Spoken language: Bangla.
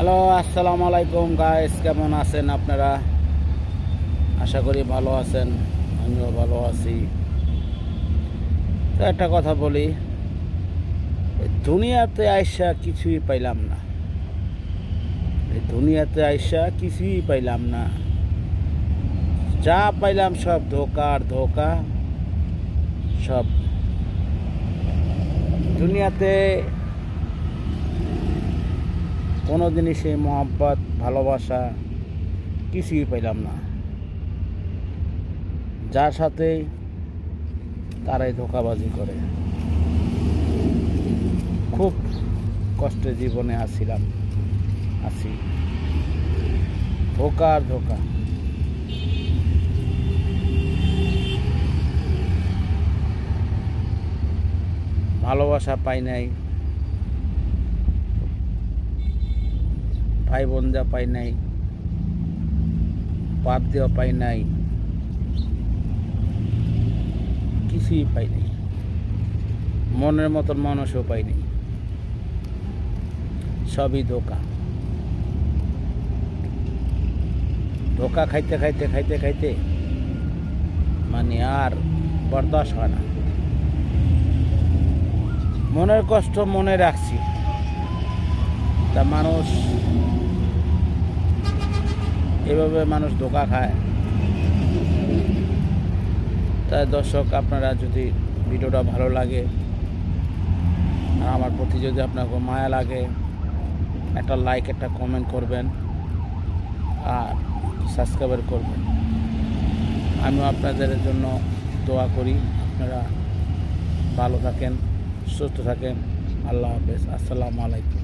হ্যালো, আসসালামু আলাইকুম গাইস, কেমন আছেন আপনারা? আশা করি ভালো আছেন, আমিও ভালো আছি। তো একটা কথা বলি, এই দুনিয়াতে আইসা কিছুই পাইলাম না। এই দুনিয়াতে আইসা কিছুই পাইলাম না। যা পাইলাম সব ধোঁকা আর ধোঁকা। সব দুনিয়াতে কোনো জিনিসে মহব্বত, ভালোবাসা কিছুই পাইলাম না। যার সাথে তারাই ধোঁকাবাজি করে। খুব কষ্টে জীবনে আছি, ধোঁকা আর ধোঁকা। ভালোবাসা পাই নাই, ভাই বোন যা পাই নাই, বাপ দেওয়া পাই নাই, কিছুই পাই নাই। মনের মতন মানুষও পাই নাই। সবই ধোঁকা। ধোঁকা খাইতে খাইতে খাইতে খাইতে মানে আর বরদাস্ত হয় না। মনের কষ্ট মনে রাখছি, তা মানুষ এভাবে মানুষ ধোঁকা খায়। তাই দর্শক, আপনারা যদি ভিডিওটা ভালো লাগে আর আমার প্রতি যদি আপনার মায়া লাগে, একটা লাইক, একটা কমেন্ট করবেন আর সাবস্ক্রাইব করবেন। আমিও আপনাদের জন্য দোয়া করি। আপনারা ভালো থাকেন, সুস্থ থাকেন। আল্লাহ হাফেজ। আসসালামু আলাইকুম।